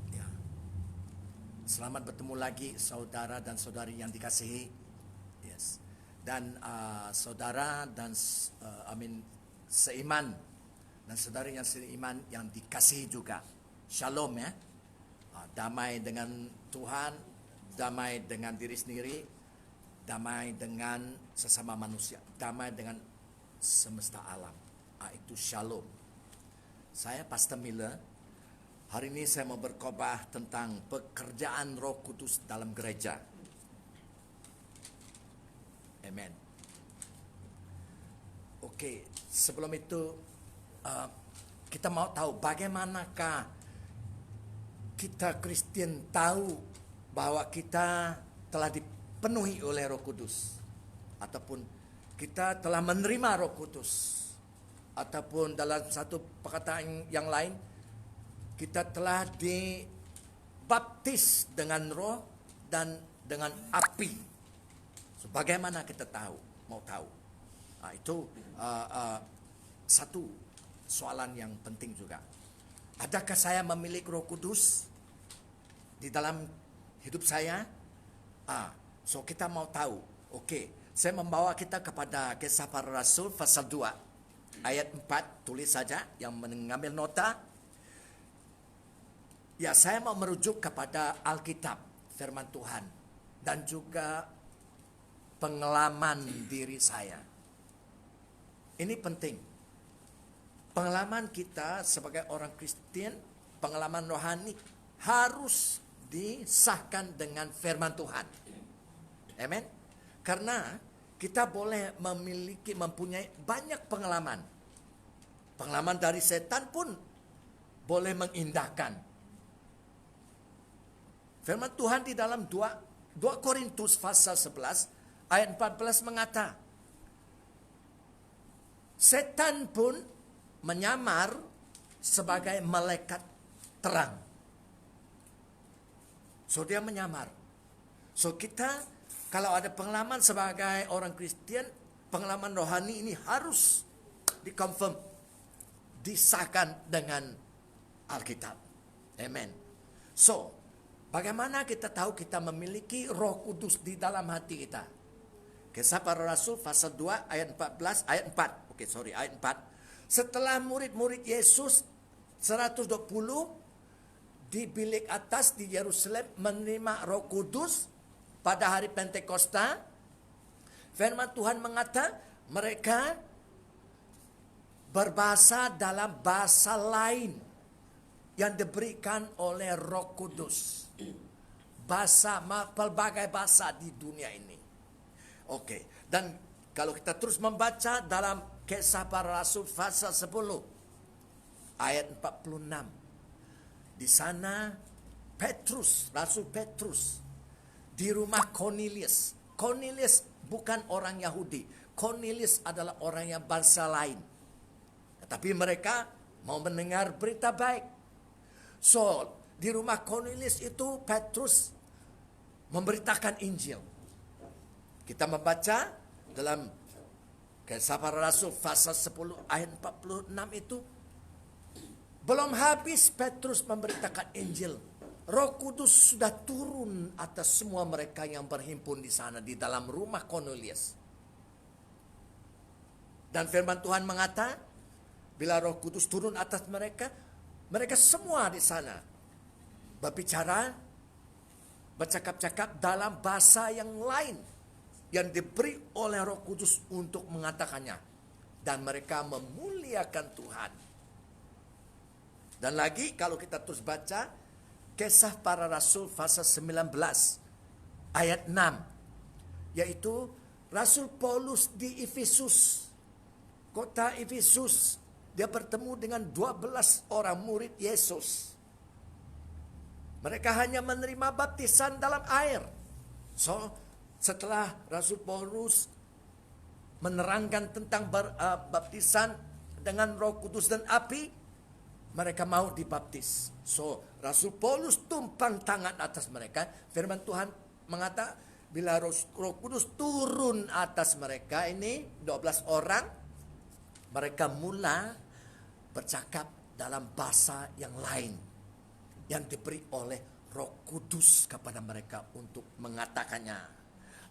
Ya, selamat bertemu lagi saudara dan saudari yang dikasihi. Yes. Dan saudara dan seiman dan saudari yang seiman yang dikasihi juga. Shalom ya. Damai dengan Tuhan, damai dengan diri sendiri, damai dengan sesama manusia, damai dengan semesta alam. Itu shalom. Saya Pastor Miller. Hari ini saya mau berkhotbah tentang pekerjaan Roh Kudus dalam gereja. Amen. Oke, sebelum itu kita mau tahu bagaimanakah kita Kristen tahu bahwa kita telah dipenuhi oleh Roh Kudus, ataupun kita telah menerima Roh Kudus, ataupun dalam satu perkataan yang lain kita telah dibaptis dengan roh dan dengan api. So, bagaimana kita tahu? Mau tahu? Itu satu soalan yang penting juga. Adakah saya memiliki Roh Kudus di dalam hidup saya? So kita mau tahu. Oke, saya membawa kita kepada Kisah Para Rasul pasal 2 ayat 4. Tulis saja yang mengambil nota. Ya, saya mau merujuk kepada Alkitab, firman Tuhan, dan juga pengalaman diri saya. Ini penting. Pengalaman kita sebagai orang Kristen, pengalaman rohani harus disahkan dengan firman Tuhan. Amen. Karena kita boleh mempunyai banyak pengalaman. Pengalaman dari setan pun boleh mengindahkan. Firman Tuhan di dalam 2 Korintus pasal 11 ayat 14 mengata, setan pun menyamar sebagai malaikat terang. So dia menyamar. So kita kalau ada pengalaman sebagai orang Kristen, pengalaman rohani ini harus dikonfirm, disahkan dengan Alkitab. Amen. So bagaimana kita tahu kita memiliki Roh Kudus di dalam hati kita? Kisah Para Rasul pasal 2 ayat 14 ayat 4. Ayat 4. Setelah murid-murid Yesus 120 di bilik atas di Yerusalem menerima Roh Kudus pada hari Pentakosta, firman Tuhan mengata mereka berbahasa dalam bahasa lain yang diberikan oleh Roh Kudus. Pelbagai bahasa di dunia ini. Oke, dan kalau kita terus membaca dalam Kisah Para Rasul pasal 10 ayat 46. Di sana Rasul Petrus di rumah Cornelius. Cornelius bukan orang Yahudi. Cornelius adalah orang yang bangsa lain. Tetapi mereka mau mendengar berita baik. So, di rumah Cornelius itu Petrus memberitakan Injil. Kita membaca dalam Kisah Para Rasul pasal 10 ayat 46 itu. Belum habis Petrus memberitakan Injil, Roh Kudus sudah turun atas semua mereka yang berhimpun di sana di dalam rumah Cornelius. Dan firman Tuhan mengata, bila Roh Kudus turun atas mereka, mereka semua di sana berbicara, bercakap-cakap dalam bahasa yang lain yang diberi oleh Roh Kudus untuk mengatakannya. Dan mereka memuliakan Tuhan. Dan lagi kalau kita terus baca Kisah Para Rasul pasal 19 ayat 6, yaitu Rasul Paulus di Efesus, kota Efesus, dia bertemu dengan 12 orang murid Yesus. Mereka hanya menerima baptisan dalam air. So, setelah Rasul Paulus menerangkan tentang baptisan dengan Roh Kudus dan api, mereka mau dibaptis. So, Rasul Paulus tumpang tangan atas mereka. Firman Tuhan mengata, bila Roh Kudus turun atas mereka ini 12 orang, mereka mula bercakap dalam bahasa yang lain yang diberi oleh Roh Kudus kepada mereka untuk mengatakannya.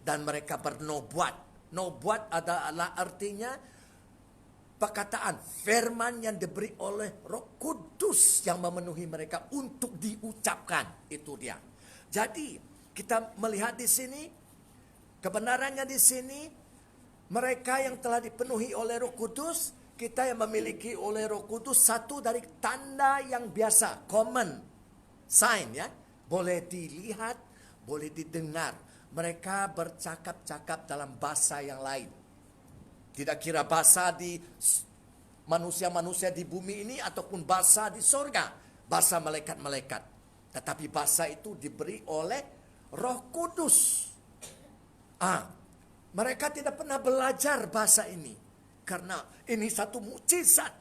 Dan mereka bernubuat. Nubuat adalah artinya perkataan firman yang diberi oleh Roh Kudus yang memenuhi mereka untuk diucapkan. Itu dia. Jadi kita melihat di sini kebenarannya di sini, mereka yang telah dipenuhi oleh Roh Kudus, kita yang memiliki oleh Roh Kudus, satu dari tanda yang biasa, common sign ya, boleh dilihat, boleh didengar. Mereka bercakap-cakap dalam bahasa yang lain. Tidak kira bahasa di manusia-manusia di bumi ini ataupun bahasa di sorga, bahasa malaikat-malaikat. Tetapi bahasa itu diberi oleh Roh Kudus. Mereka tidak pernah belajar bahasa ini. Karena ini satu mukjizat.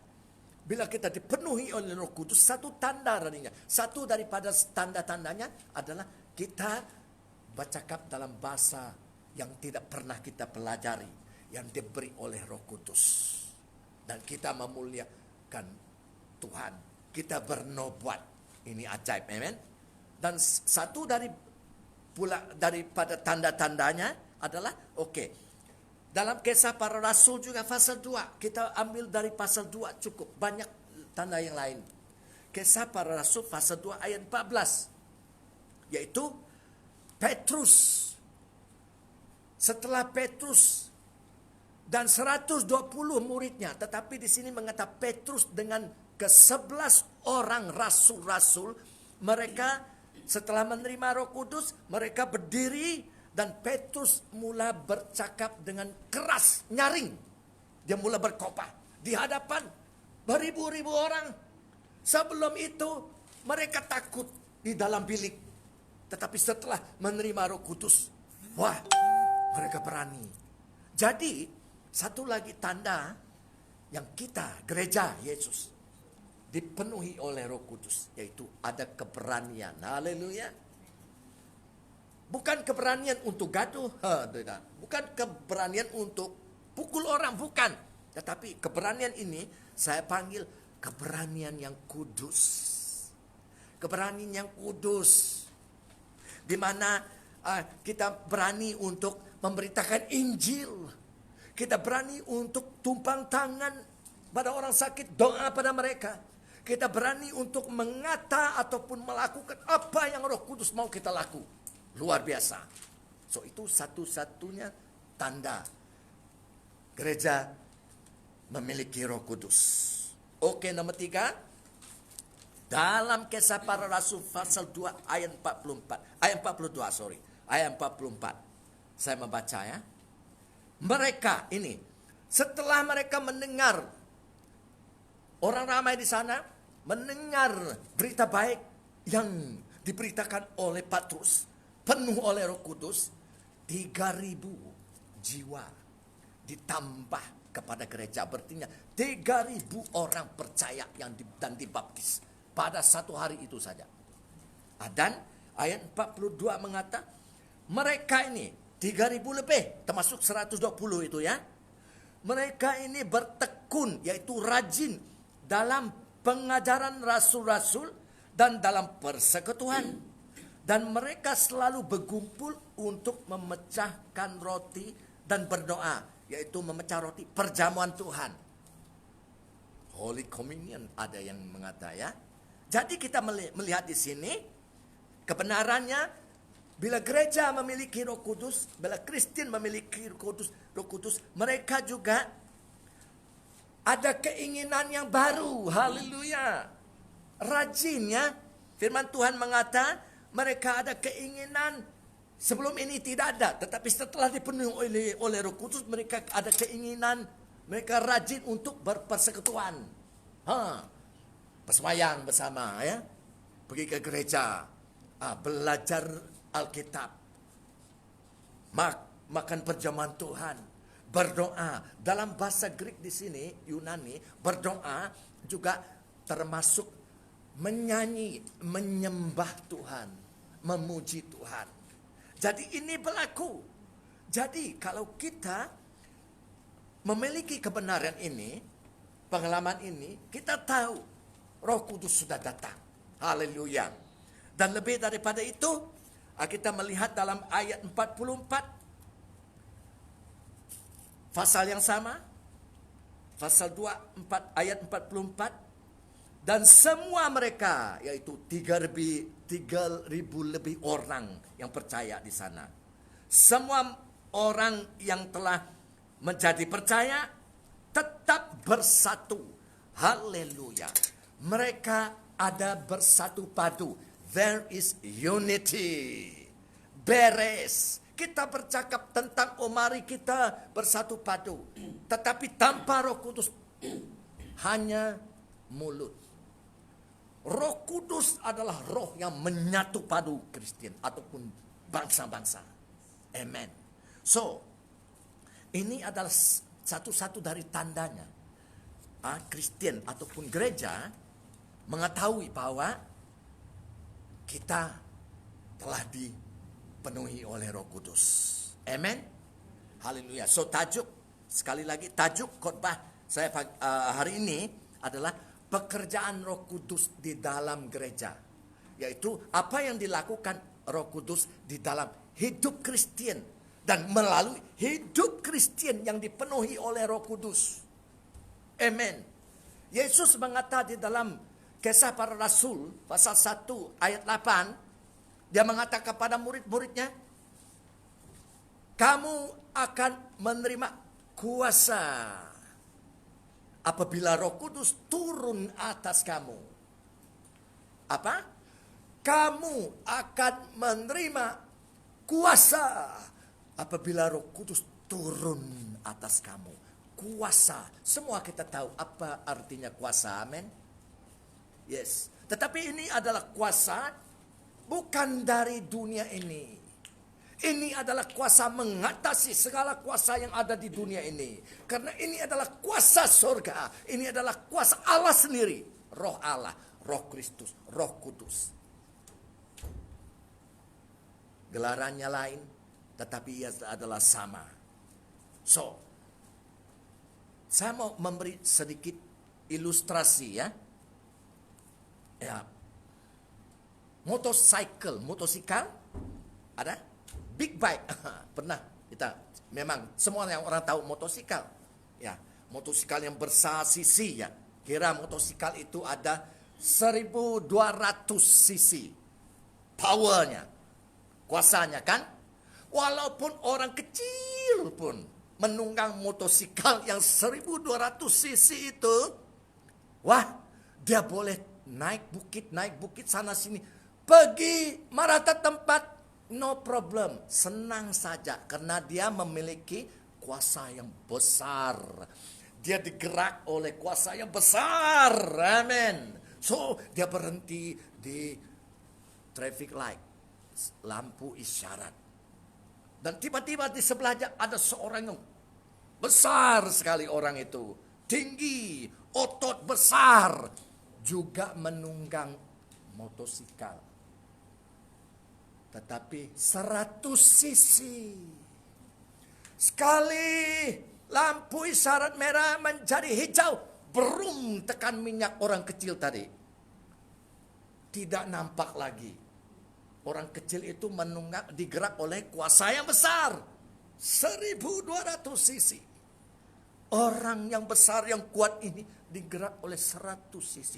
Bila kita dipenuhi oleh Roh Kudus, satu tanda darinya. Satu daripada tanda-tandanya adalah kita bercakap dalam bahasa yang tidak pernah kita pelajari, yang diberi oleh Roh Kudus. Dan kita memuliakan Tuhan. Kita bernubuat. Ini ajaib, amen. Dan satu daripada tanda-tandanya adalah, dalam Kisah Para Rasul juga pasal 2. Kita ambil dari pasal 2 cukup. Banyak tanda yang lain. Kisah Para Rasul pasal 2 ayat 14. Yaitu Petrus. Setelah Petrus dan 120 muridnya. Tetapi di sini mengatakan Petrus dengan ke-11 orang rasul-rasul. Mereka setelah menerima Roh Kudus, mereka berdiri dan Petrus mula bercakap dengan keras, nyaring. Dia mula berkhotbah di hadapan beribu-ribu orang. Sebelum itu mereka takut di dalam bilik. Tetapi setelah menerima Roh Kudus, mereka berani. Jadi satu lagi tanda yang kita, gereja Yesus, dipenuhi oleh Roh Kudus, yaitu ada keberanian. Haleluya. Bukan keberanian untuk gaduh, bukan keberanian untuk pukul orang, bukan. Tetapi keberanian ini saya panggil keberanian yang kudus. Keberanian yang kudus. Di mana kita berani untuk memberitakan Injil. Kita berani untuk tumpang tangan pada orang sakit, doa pada mereka. Kita berani untuk mengata ataupun melakukan apa yang Roh Kudus mau kita laku. Luar biasa. So itu satu-satunya tanda gereja memiliki Roh Kudus. Nomor 3. Dalam Kisah Para Rasul pasal 2 ayat 44. Ayat 44. Saya membaca ya. Mereka ini, setelah mereka mendengar, orang ramai di sana mendengar berita baik yang diberitakan oleh Petrus, penuh oleh Roh Kudus, 3.000 jiwa ditambah kepada gereja. Berarti 3.000 orang percaya dan dibaptis pada satu hari itu saja. Dan ayat 42 mengatakan mereka ini 3.000 lebih, termasuk 120 itu ya. Mereka ini bertekun, yaitu rajin dalam pengajaran rasul-rasul dan dalam persekutuan. Dan mereka selalu berkumpul untuk memecahkan roti dan berdoa, yaitu memecah roti, perjamuan Tuhan. Holy Communion ada yang mengatakan ya. Jadi kita melihat di sini kebenarannya, bila gereja memiliki Roh Kudus, bila Kristen memiliki Roh Kudus, mereka juga ada keinginan yang baru. Haleluya. Rajin ya. Firman Tuhan mengatakan mereka ada keinginan sebelum ini tidak ada, tetapi setelah dipenuhi oleh Roh Kudus, mereka ada keinginan, mereka rajin untuk berpersekutuan. Bersemayang bersama ya, pergi ke gereja, belajar Alkitab, makan perjamuan Tuhan, berdoa. Dalam bahasa Greek di sini, Yunani, berdoa juga termasuk menyanyi, menyembah Tuhan, memuji Tuhan. Jadi ini berlaku. Jadi kalau kita memiliki kebenaran ini, pengalaman ini, kita tahu Roh Kudus sudah datang. Haleluya. Dan lebih daripada itu, kita melihat dalam ayat 44, pasal yang sama, pasal 24 ayat 44, dan semua mereka, yaitu 3.000 lebih orang yang percaya di sana. Semua orang yang telah menjadi percaya tetap bersatu. Haleluya. Mereka ada bersatu padu. There is unity. Beres. Kita bercakap tentang mari kita bersatu padu. Tetapi tanpa Roh Kudus hanya mulut. Roh Kudus adalah roh yang menyatu padu Kristen ataupun bangsa-bangsa. Amen. So, ini adalah satu-satu dari tandanya. Kristen ataupun gereja mengetahui bahwa kita telah dipenuhi oleh Roh Kudus. Amen. Haleluya. So tajuk, sekali lagi tajuk khotbah saya hari ini adalah pekerjaan Roh Kudus di dalam gereja. Yaitu apa yang dilakukan Roh Kudus di dalam hidup Kristen dan melalui hidup Kristen yang dipenuhi oleh Roh Kudus. Amen. Yesus mengatakan di dalam Kisah Para Rasul pasal 1 ayat 8, dia mengatakan kepada murid-muridnya, kamu akan menerima kuasa apabila Roh Kudus turun atas kamu. Apa? Kamu akan menerima kuasa apabila Roh Kudus turun atas kamu. Kuasa. Semua kita tahu apa artinya kuasa. Amin. Yes. Tetapi ini adalah kuasa bukan dari dunia ini. Ini adalah kuasa mengatasi segala kuasa yang ada di dunia ini. Karena ini adalah kuasa surga. Ini adalah kuasa Allah sendiri. Roh Allah, Roh Kristus, Roh Kudus. Gelarannya lain, tetapi ia adalah sama. So, saya mau memberi sedikit ilustrasi ya. Motosikal ada, big bike pernah kita, memang semua yang orang tahu motosikal ya, motosikal yang besar cc ya, kira motosikal itu ada 1.200 cc powernya, kuasanya kan. Walaupun orang kecil pun menunggang motosikal yang 1.200 cc itu, wah, dia boleh naik bukit sana sini, pergi marata tempat, no problem, senang saja karena dia memiliki kuasa yang besar. Dia digerak oleh kuasa yang besar. Amin. So, dia berhenti di traffic light, lampu isyarat. Dan tiba-tiba di sebelahnya ada seorang yang besar sekali, orang itu tinggi, otot besar, juga menunggang motosikal. Tetapi 100 cc. Sekali lampu isyarat merah menjadi hijau, berum tekan minyak orang kecil tadi. Tidak nampak lagi. Orang kecil itu menunggang, digerak oleh kuasa yang besar. 1.200 cc. Orang yang besar yang kuat ini digerak oleh 100 cc.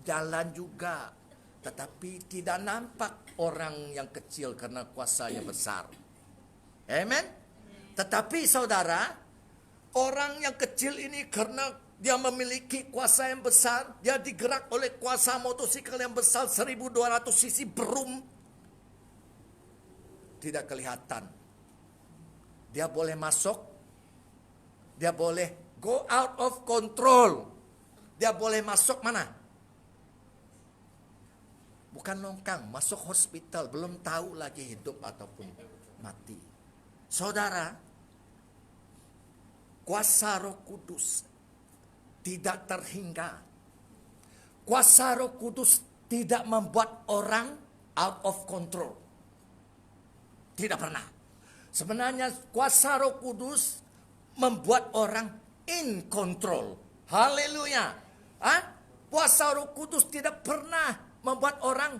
Jalan juga, tetapi tidak nampak orang yang kecil karena kuasanya besar. Amen. Tetapi saudara, orang yang kecil ini karena dia memiliki kuasa yang besar, dia digerak oleh kuasa motosikal yang besar 1.200 cc, berum, tidak kelihatan. Dia boleh masuk, dia boleh go out of control. Dia boleh masuk mana? Bukan longkang, masuk hospital, belum tahu lagi hidup ataupun mati. Saudara, kuasa Roh Kudus tidak terhingga. Kuasa Roh Kudus tidak membuat orang out of control. Tidak pernah. Sebenarnya kuasa Roh Kudus membuat orang in control. Haleluya. Kuasa Roh Kudus tidak pernah membuat orang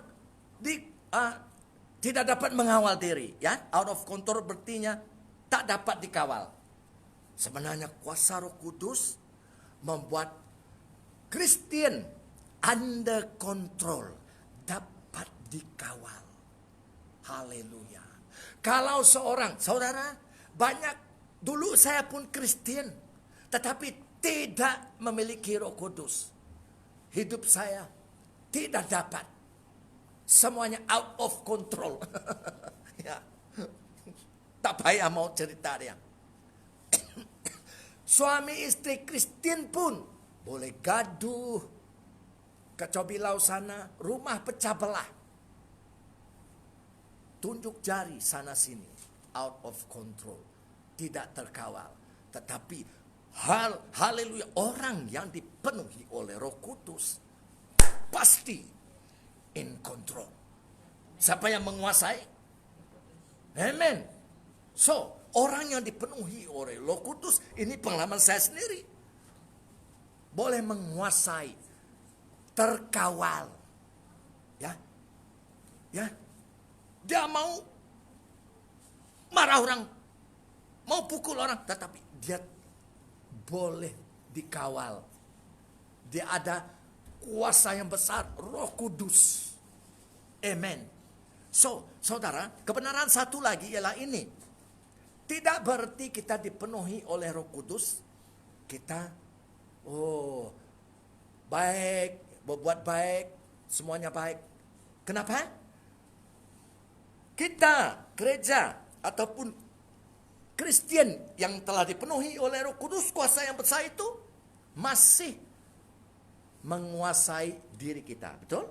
tidak dapat mengawal diri. Ya, out of control berartinya tak dapat dikawal. Sebenarnya kuasa Roh Kudus membuat Kristen under control, dapat dikawal. Haleluya. Kalau saudara, banyak dulu saya pun Kristen, tetapi tidak memiliki Roh Kudus. Hidup saya tidak dapat. Semuanya out of control. Ya. Tak payah mau cerita dia. Suami istri Kristen pun boleh gaduh. Kacau bilau sana, rumah pecah belah. Tunjuk jari sana sini. Out of control. Tidak terkawal. Tetapi haleluya, orang yang dipenuhi oleh Roh Kudus pasti in control. Siapa yang menguasai? Amen. So, orang yang dipenuhi oleh Roh Kudus, ini pengalaman saya sendiri, boleh menguasai, terkawal. Ya. Dia mau marah orang, mau pukul orang, tetapi dia boleh dikawal. Dia ada kuasa yang besar, Roh Kudus. Amen. So, saudara, kebenaran satu lagi ialah ini. Tidak berarti kita dipenuhi oleh Roh Kudus, kita baik, berbuat baik, semuanya baik. Kenapa? Kita, gereja, ataupun Kristen yang telah dipenuhi oleh Roh Kudus, kuasa yang besar itu masih menguasai diri kita. Betul?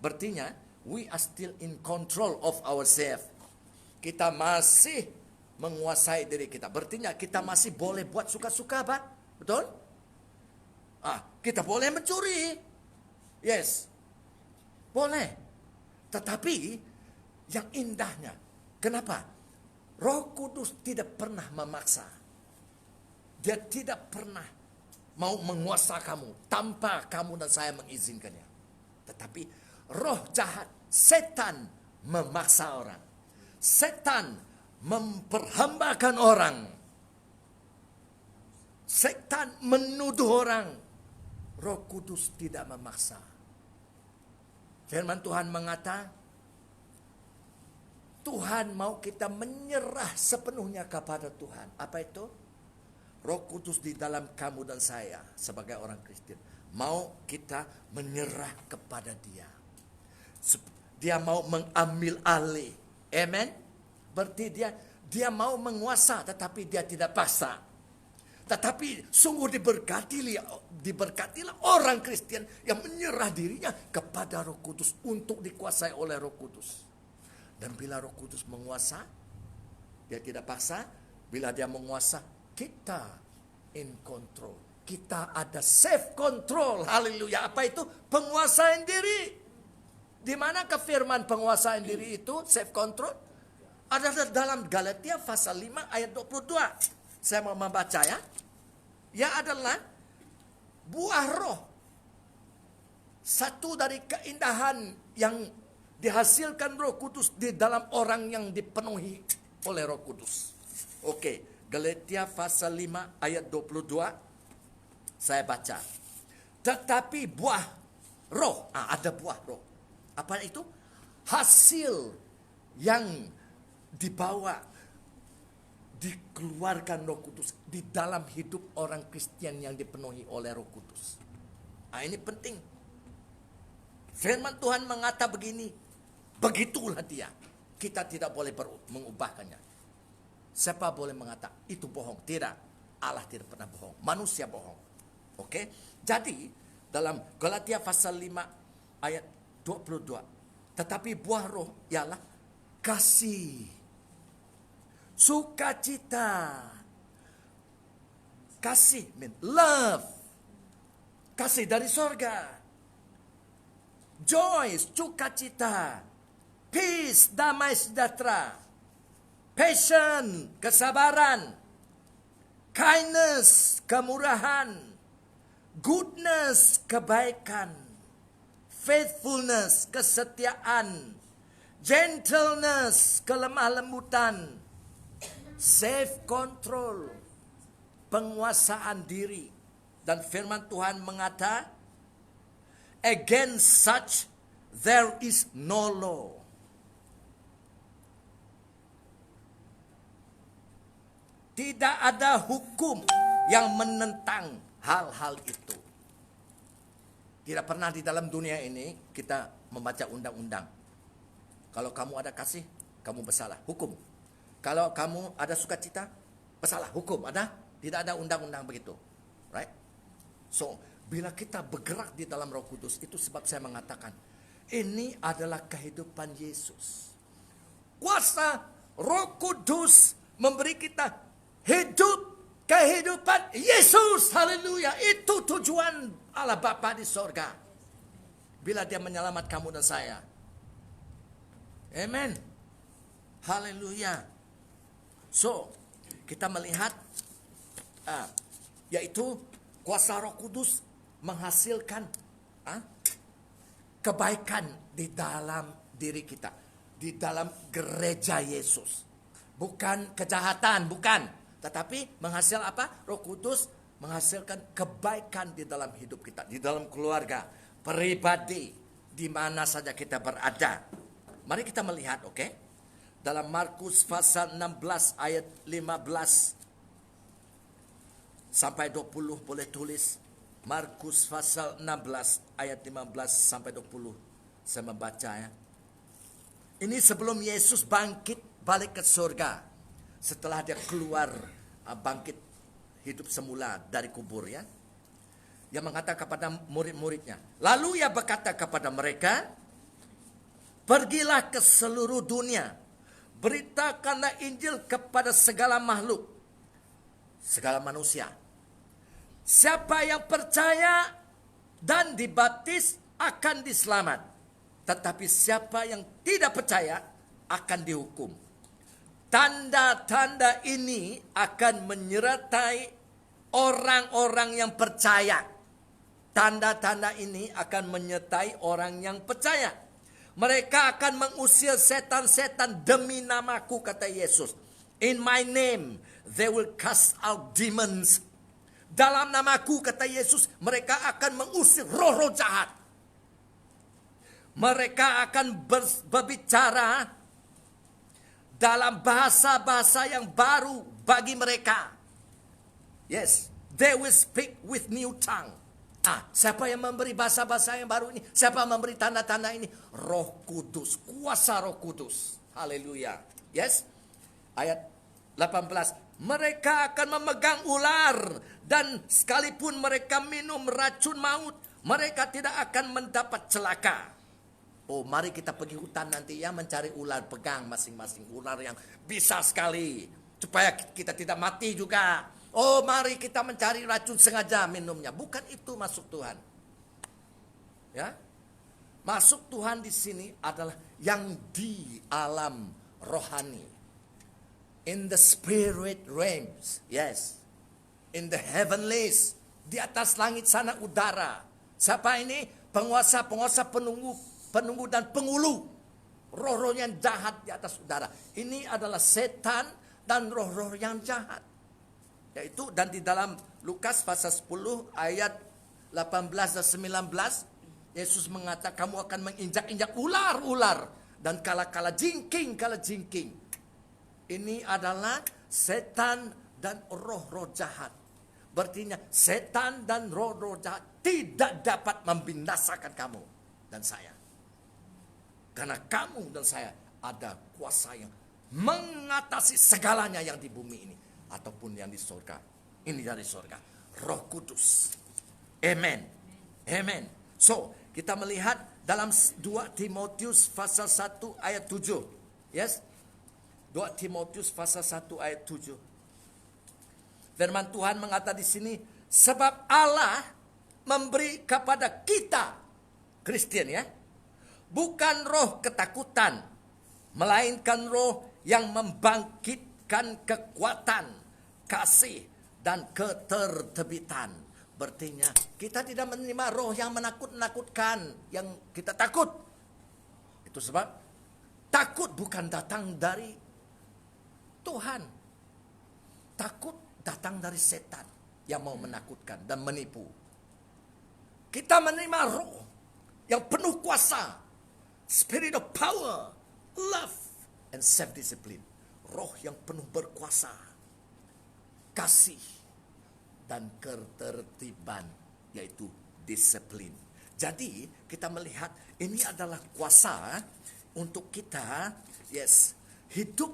Berartinya, we are still in control of ourselves. Kita masih menguasai diri kita. Berartinya kita masih boleh buat suka-suka, Pak. Betul? Kita boleh mencuri. Yes. Boleh. Tetapi yang indahnya, kenapa? Roh Kudus tidak pernah memaksa. Dia tidak pernah mau menguasai kamu tanpa kamu dan saya mengizinkannya. Tetapi roh jahat, setan memaksa orang. Setan memperhambakan orang. Setan menuduh orang. Roh Kudus tidak memaksa. Firman Tuhan mengatakan, Tuhan mau kita menyerah sepenuhnya kepada Tuhan. Apa itu? Roh Kudus di dalam kamu dan saya sebagai orang Kristen. Mau kita menyerah kepada Dia. Dia mau mengambil alih. Amen. Berarti dia mau menguasa, tetapi dia tidak paksa. Tetapi sungguh diberkatilah orang Kristen yang menyerah dirinya kepada Roh Kudus untuk dikuasai oleh Roh Kudus. Dan bila Roh Kudus menguasa, dia tidak paksa. Bila dia menguasa, kita in control. Kita ada self control. Haleluya. Apa itu? Penguasaan diri. Di mana firman penguasaan diri itu, self control? Ada dalam Galatia pasal 5 ayat 22. Saya mau membaca ya. Ya adalah buah roh. Satu dari keindahan yang dihasilkan Roh Kudus di dalam orang yang dipenuhi oleh Roh Kudus. Oke, Galatia pasal 5 ayat 22. Saya baca. Tetapi buah roh, ada buah roh. Apa itu? Hasil yang dikeluarkan Roh Kudus di dalam hidup orang Kristen yang dipenuhi oleh Roh Kudus. Ini penting. Firman Tuhan mengatakan begini, begitulah dia. Kita tidak boleh mengubahkannya. Siapa boleh mengatakan itu bohong? Tidak. Allah tidak pernah bohong. Manusia bohong. Oke? Jadi dalam Galatia pasal 5 ayat 22. Tetapi buah roh ialah kasih, sukacita, kasih, love, kasih dari sorga, joy, sukacita, peace, damai sejahtera, passion, kesabaran, kindness, kemurahan, goodness, kebaikan, faithfulness, kesetiaan, gentleness, kelemah lembutan, self control, penguasaan diri. Dan firman Tuhan mengata, against such there is no law. Tidak ada hukum yang menentang hal-hal itu. Tidak pernah di dalam dunia ini kita membaca undang-undang. Kalau kamu ada kasih, kamu bersalah, hukum. Kalau kamu ada sukacita, bersalah, hukum. Ada? Tidak ada undang-undang begitu. Right? So, bila kita bergerak di dalam Roh Kudus, itu sebab saya mengatakan, ini adalah kehidupan Yesus. Kuasa Roh Kudus memberi kita hidup, kehidupan Yesus. Haleluya. Itu tujuan Allah Bapa di sorga. Bila dia menyelamat kamu dan saya. Amen. Haleluya. So, kita melihat, yaitu kuasa Roh Kudus menghasilkan kebaikan di dalam diri kita. Di dalam gereja Yesus. Bukan kejahatan, bukan. Tetapi menghasil apa? Roh Kudus menghasilkan kebaikan di dalam hidup kita. Di dalam keluarga, pribadi, di mana saja kita berada. Mari kita melihat, oke? Dalam Markus pasal 16 ayat 15 sampai 20 boleh tulis. Markus pasal 16 ayat 15 sampai 20. Saya membaca ya. Ini sebelum Yesus bangkit balik ke surga. Setelah dia keluar bangkit hidup semula dari kubur ya. Dia mengatakan kepada murid-muridnya. Lalu ia berkata kepada mereka, pergilah ke seluruh dunia. Beritakanlah Injil kepada segala makhluk. Segala manusia. Siapa yang percaya dan dibaptis akan diselamat. Tetapi siapa yang tidak percaya akan dihukum. Tanda-tanda ini akan menyertai orang-orang yang percaya. Tanda-tanda ini akan menyertai orang yang percaya. Mereka akan mengusir setan-setan demi namaku, kata Yesus. In my name, they will cast out demons. Dalam namaku, kata Yesus, mereka akan mengusir roh-roh jahat. Mereka akan berbicara dalam bahasa-bahasa yang baru bagi mereka. Yes, they will speak with new tongue. Siapa yang memberi bahasa-bahasa yang baru ini? Siapa yang memberi tanda-tanda ini? Roh Kudus, kuasa Roh Kudus. Haleluya. Yes. Ayat 18. Mereka akan memegang ular dan sekalipun mereka minum racun maut, mereka tidak akan mendapat celaka. Oh, mari kita pergi hutan nanti ya mencari ular, pegang masing-masing ular yang bisa sekali supaya kita tidak mati juga. Oh, mari kita mencari racun sengaja minumnya. Bukan itu maksud Tuhan. Ya. Maksud Tuhan di sini adalah yang di alam rohani. In the spirit realms. Yes. In the heavenlies. Di atas langit sana udara. Siapa ini? Penguasa-penguasa penunggu dan pengulu. Roh-roh yang jahat di atas udara. Ini adalah setan dan roh-roh yang jahat. Yaitu dan di dalam Lukas pasal 10 ayat 18 dan 19 Yesus mengatakan kamu akan menginjak-injak ular-ular dan kala-kala jingking. Ini adalah setan dan roh-roh jahat. Berarti setan dan roh-roh jahat tidak dapat membinasakan kamu dan saya. Karena kamu dan saya ada kuasa yang mengatasi segalanya yang di bumi ini. Ataupun yang di surga. Ini dari surga. Roh Kudus. Amen. Amen. So, kita melihat dalam 2 Timotius pasal 1 ayat 7. Yes. 2 Timotius pasal 1 ayat 7. Firman Tuhan mengatakan di sini, sebab Allah memberi kepada kita, Kristen ya, bukan roh ketakutan, melainkan roh yang membangkitkan kekuatan, kasih dan ketertebitan. Berartinya kita tidak menerima roh yang menakut-nakutkan, yang kita takut. Itu sebab takut bukan datang dari Tuhan. Takut datang dari setan yang mau menakutkan dan menipu. Kita menerima roh yang penuh kuasa, spirit of power, love, and self-discipline. Roh yang penuh berkuasa, kasih, dan ketertiban, yaitu disiplin. Jadi kita melihat ini adalah kuasa untuk kita, hidup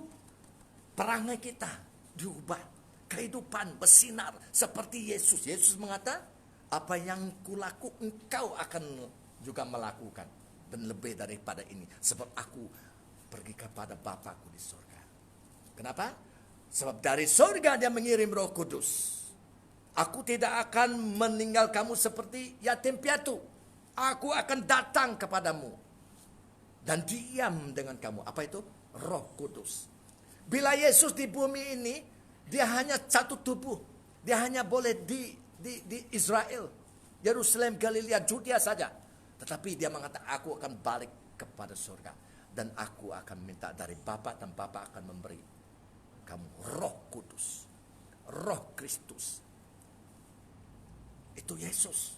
perangai kita diubah, kehidupan bersinar seperti Yesus. Yesus mengatakan, apa yang kulaku engkau akan juga melakukan, dan lebih daripada ini, sebab aku pergi kepada Bapakku di surga. Kenapa? Sebab dari surga dia mengirim Roh Kudus. Aku tidak akan meninggal kamu seperti yatim piatu. Aku akan datang kepadamu dan diam dengan kamu. Apa itu? Roh Kudus. Bila Yesus di bumi ini, dia hanya satu tubuh. Dia hanya boleh di Israel, Yerusalem, Galilea, Judea saja. Tetapi dia mengatakan, aku akan balik kepada surga. Dan aku akan minta dari Bapa, dan Bapa akan memberi kamu Roh Kudus, Roh Kristus. Itu Yesus.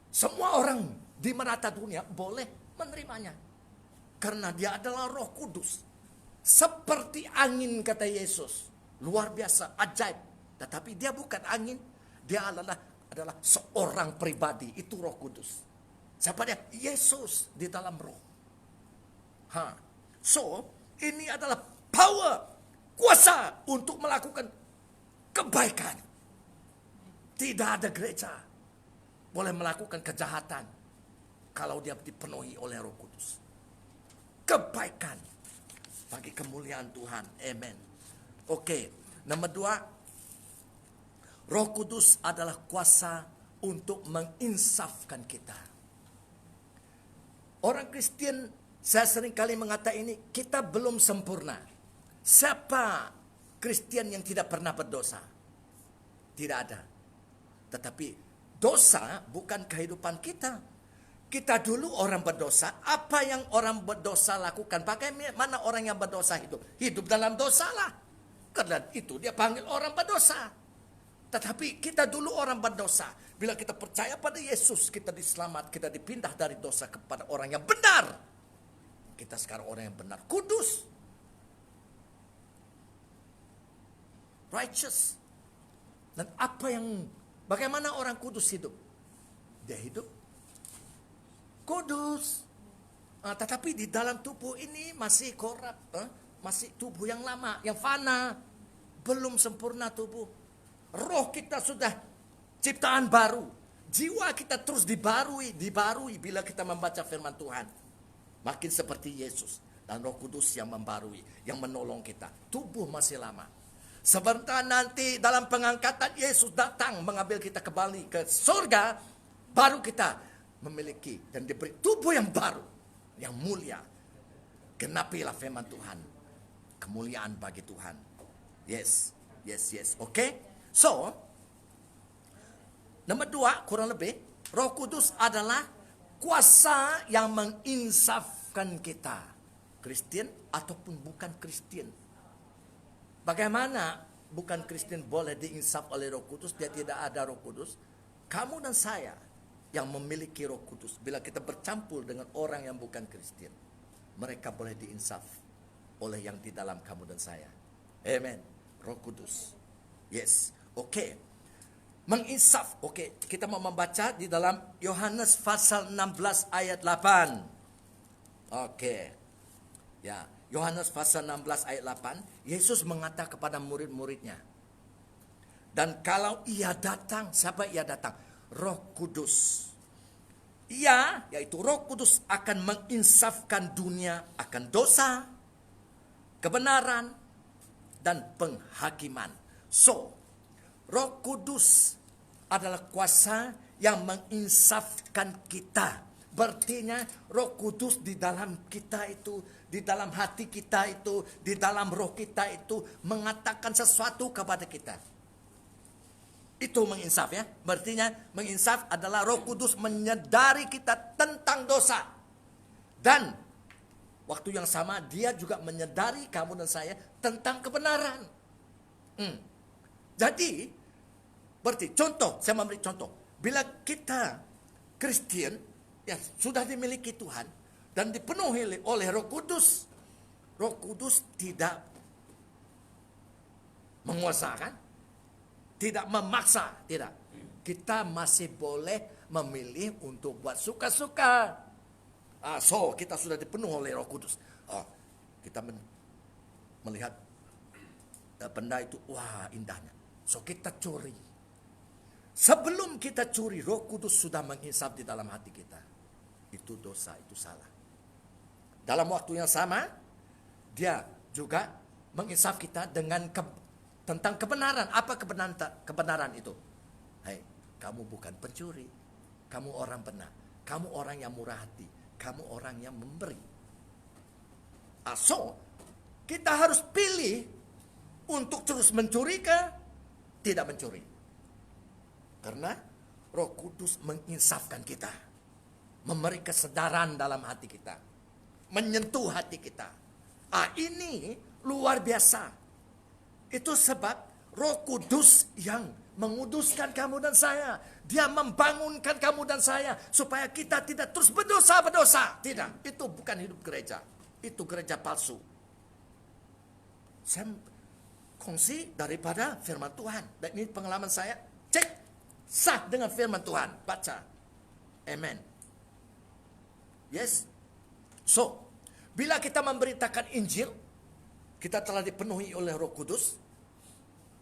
Semua orang di merata dunia boleh menerimanya, karena dia adalah Roh Kudus. Seperti angin, kata Yesus. Luar biasa, ajaib. Tetapi dia bukan angin. Dia adalah seorang pribadi. Itu Roh Kudus. Siapa dia? Yesus di dalam roh. So, ini adalah power, kuasa untuk melakukan kebaikan. Tidak ada gereja boleh melakukan kejahatan kalau dia dipenuhi oleh Roh Kudus. Kebaikan bagi kemuliaan Tuhan. Amen. Oke, nomor 2, Roh Kudus adalah kuasa untuk menginsafkan kita. Orang Kristen, saya sering kali mengatakan ini, kita belum sempurna. Siapa Kristen yang tidak pernah berdosa? Tidak ada. Tetapi dosa bukan kehidupan kita. Kita dulu orang berdosa. Apa yang orang berdosa lakukan? Bagaimana orang yang berdosa hidup? Hidup dalam dosa lah. Karena itu dia panggil orang berdosa. Tetapi kita dulu orang berdosa. Bila kita percaya pada Yesus, kita diselamat, kita dipindah dari dosa kepada orang yang benar. Kita sekarang orang yang benar, kudus, righteous. Dan bagaimana orang kudus hidup? Dia hidup kudus. Tetapi di dalam tubuh ini masih korup, masih tubuh yang lama, yang fana, belum sempurna tubuh. Roh kita sudah ciptaan baru. Jiwa kita terus dibarui bila kita membaca firman Tuhan. Makin seperti Yesus dan Roh Kudus yang membarui, yang menolong kita. Tubuh masih lama. Sebentar nanti dalam pengangkatan Yesus datang mengambil kita kembali ke surga, baru kita memiliki dan diberi tubuh yang baru, yang mulia. Genapilah firman Tuhan. Kemuliaan bagi Tuhan. Yes. Oke? So, nomor 2, kurang lebih, Roh Kudus adalah kuasa yang menginsafkan kita. Kristen ataupun bukan Kristen. Bagaimana bukan Kristen boleh diinsaf oleh Roh Kudus? Dia tidak ada Roh Kudus. Kamu dan saya yang memiliki Roh Kudus, bila kita bercampur dengan orang yang bukan Kristen, mereka boleh diinsaf oleh yang di dalam kamu dan saya. Amen. Roh Kudus. Yes. Oke. Menginsaf. Oke, kita mau membaca di dalam Yohanes pasal 16 ayat 8. Oke. Ya, Yohanes pasal 16 ayat 8, Yesus mengatakan kepada murid-muridnya. Dan kalau ia datang, siapa ia datang? Roh Kudus. Ia, yaitu Roh Kudus, akan menginsafkan dunia akan dosa, kebenaran, dan penghakiman. So, Roh Kudus adalah kuasa yang menginsafkan kita. Berartinya Roh Kudus di dalam kita itu, di dalam hati kita itu, di dalam roh kita itu mengatakan sesuatu kepada kita. Itu menginsaf ya. Berartinya menginsaf adalah Roh Kudus menyadari kita tentang dosa. Dan waktu yang sama dia juga menyadari kamu dan saya tentang kebenaran. Jadi, berarti contoh, saya memberi contoh. Bila kita Kristen, ya sudah dimiliki Tuhan dan dipenuhi oleh Roh Kudus tidak menguasakan, tidak memaksa, tidak. Kita masih boleh memilih untuk buat suka-suka. So, kita sudah dipenuhi oleh Roh Kudus. Kita melihat benda itu, wah indahnya. So, kita curi. Sebelum kita curi, Roh Kudus sudah mengisap di dalam hati kita. Itu dosa, itu salah. Dalam waktu yang sama, dia juga mengisap kita dengan tentang kebenaran. Apa kebenaran itu? Hai, kamu bukan pencuri. Kamu orang benar. Kamu orang yang murah hati. Kamu orang yang memberi. So, kita harus pilih untuk terus mencuri ke tidak mencuri. Karena Roh Kudus menginsafkan kita. Memberi kesadaran dalam hati kita. Menyentuh hati kita. Ini luar biasa. Itu sebab Roh Kudus yang menguduskan kamu dan saya. Dia membangunkan kamu dan saya supaya kita tidak terus berdosa. Tidak, itu bukan hidup gereja. Itu gereja palsu. Saya kongsi daripada firman Tuhan. Dan ini pengalaman saya. Cek, sah dengan firman Tuhan. Baca. Amen. Yes. So, bila kita memberitakan Injil, kita telah dipenuhi oleh Roh Kudus.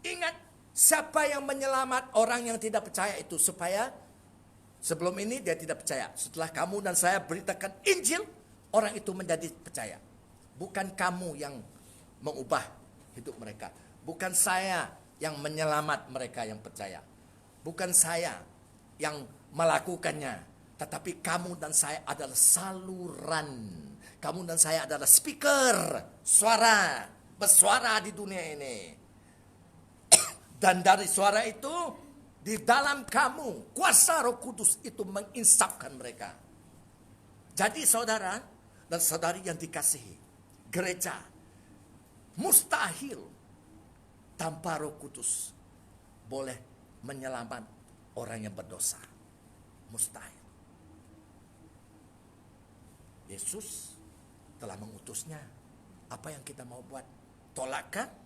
Ingat, siapa yang menyelamat orang yang tidak percaya itu, supaya sebelum ini dia tidak percaya. Setelah kamu dan saya beritakan Injil, orang itu menjadi percaya. Bukan kamu yang mengubah hidup mereka. Bukan saya yang menyelamat mereka yang percaya. Bukan saya yang melakukannya. Tetapi kamu dan saya adalah saluran. Kamu dan saya adalah speaker. Suara. Bersuara di dunia ini. Dan dari suara itu, di dalam kamu, kuasa Roh Kudus itu menginsafkan mereka. Jadi saudara dan saudari yang dikasihi, gereja mustahil tanpa Roh Kudus boleh menyelamat orang yang berdosa. Mustahil. Yesus telah mengutusnya. Apa yang kita mau buat? Tolakkah?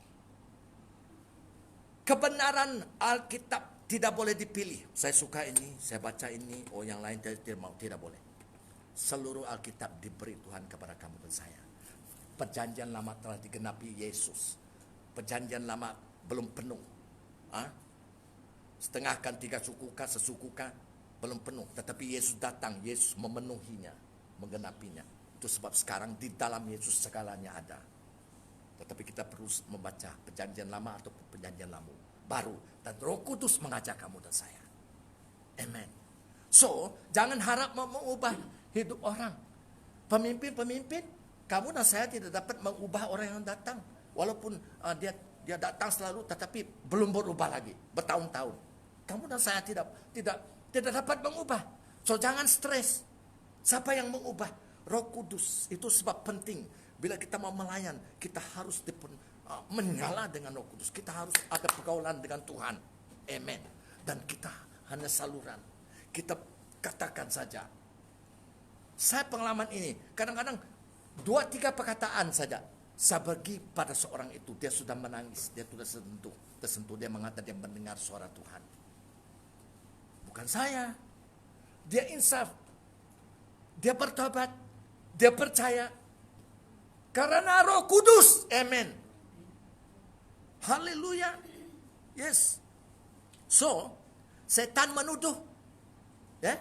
Kebenaran Alkitab tidak boleh dipilih. Saya suka ini, saya baca ini, yang lain tidak mau, tidak boleh. Seluruh Alkitab diberi Tuhan kepada kamu dan saya. Perjanjian lama telah digenapi Yesus. Perjanjian lama belum penuh. Setengahkan, 3 sukukah, sesukukah, belum penuh. Tetapi Yesus datang, Yesus memenuhinya, menggenapinya. Itu sebab sekarang di dalam Yesus segalanya ada. Tetapi kita perlu membaca perjanjian lama atau perjanjian lama baru. Dan Roh Kudus mengajak kamu dan saya. Amen. So, jangan harap mengubah hidup orang. Pemimpin-pemimpin, kamu dan saya tidak dapat mengubah orang yang datang. Walaupun dia datang selalu, tetapi belum berubah lagi. Bertahun-tahun. Kamu dan saya tidak dapat mengubah. So, jangan stres. Siapa yang mengubah? Roh Kudus. Itu sebab penting. Bila kita mau melayan, kita harus menyala dengan Roh Kudus. Kita harus ada pergaulan dengan Tuhan. Amen. Dan kita hanya saluran. Kita katakan saja. Saya pengalaman ini. Kadang-kadang 2-3 perkataan saja. Saya bagi pada seorang itu. Dia sudah menangis. Dia sudah tersentuh. Dia mengatakan dia mendengar suara Tuhan. Bukan saya. Dia insaf. Dia bertobat. Dia percaya. Karena Roh Kudus. Amen. Haleluya. Yes. So, setan menuduh. Ya.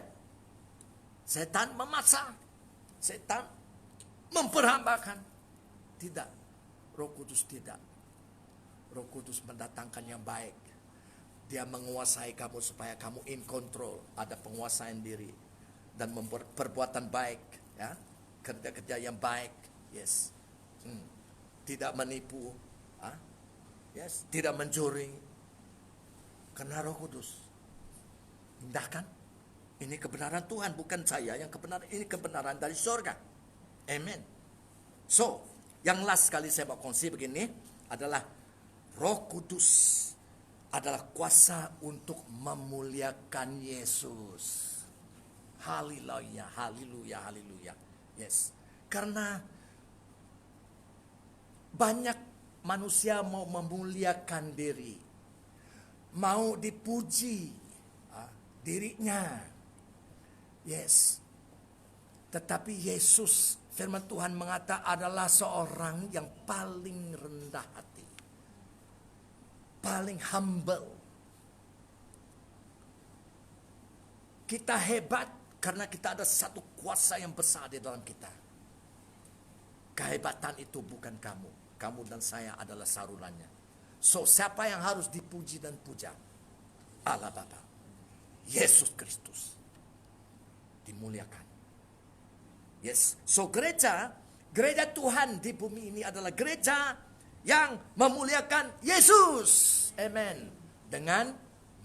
Setan memaksa. Setan memperhambakan. Tidak. Roh Kudus tidak. Roh Kudus mendatangkan yang baik. Dia menguasai kamu supaya kamu in control. Ada penguasaan diri. Dan membuat perbuatan baik. Ya. Kerja-kerja yang baik. Yes. Tidak menipu. Yes. Tidak mencuri. Karena Roh Kudus. Indah kan? Ini kebenaran Tuhan, bukan saya yang kebenaran. Ini kebenaran dari surga. Amen. So, yang last kali saya mau kongsi begini adalah Roh Kudus adalah kuasa untuk memuliakan Yesus. Haleluya, haleluya, haleluya. Yes. Karena banyak manusia mau memuliakan diri. Mau dipuji dirinya. Yes. Tetapi Yesus, firman Tuhan mengatakan adalah seorang yang paling rendah hati. Paling humble. Kita hebat karena kita ada satu kuasa yang besar di dalam kita. Kehebatan itu bukan kamu. Kamu dan saya adalah salurannya. So, siapa yang harus dipuji dan puja? Allah Bapa. Yesus Kristus. Dimuliakan. Yes. So, gereja Tuhan di bumi ini adalah gereja yang memuliakan Yesus. Amen. Dengan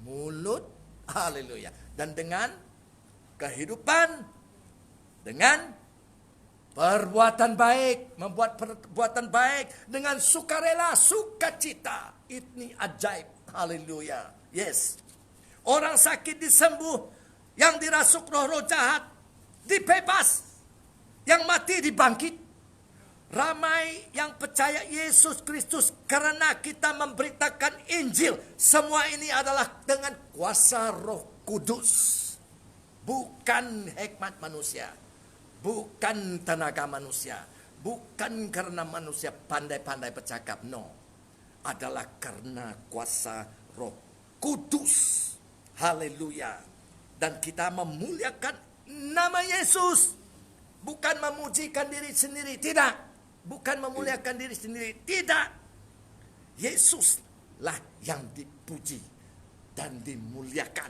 mulut, haleluya. Dan dengan kehidupan, dengan perbuatan baik, membuat perbuatan baik dengan sukarela, sukacita. Ini ajaib, haleluya. Yes. Orang sakit disembuh, yang dirasuk roh-roh jahat dibebas, yang mati dibangkit. Ramai yang percaya Yesus Kristus karena kita memberitakan Injil. Semua ini adalah dengan kuasa Roh Kudus. Bukan hikmat manusia. Bukan tenaga manusia. Bukan karena manusia pandai-pandai bercakap. No. Adalah karena kuasa Roh Kudus. Haleluya. Dan kita memuliakan nama Yesus. Bukan memujikan diri sendiri. Tidak. Bukan memuliakan diri sendiri. Tidak. Yesuslah yang dipuji dan dimuliakan.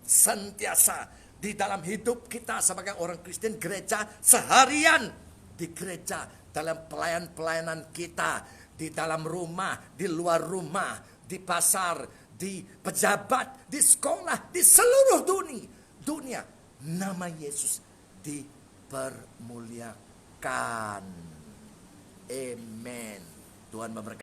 Sentiasa di dalam hidup kita sebagai orang Kristen gereja, seharian di gereja, dalam pelayanan kita, di dalam rumah, di luar rumah, di pasar, di pejabat, di sekolah, di seluruh dunia. Nama Yesus dipermuliakan. Amen. Tuhan memberkati.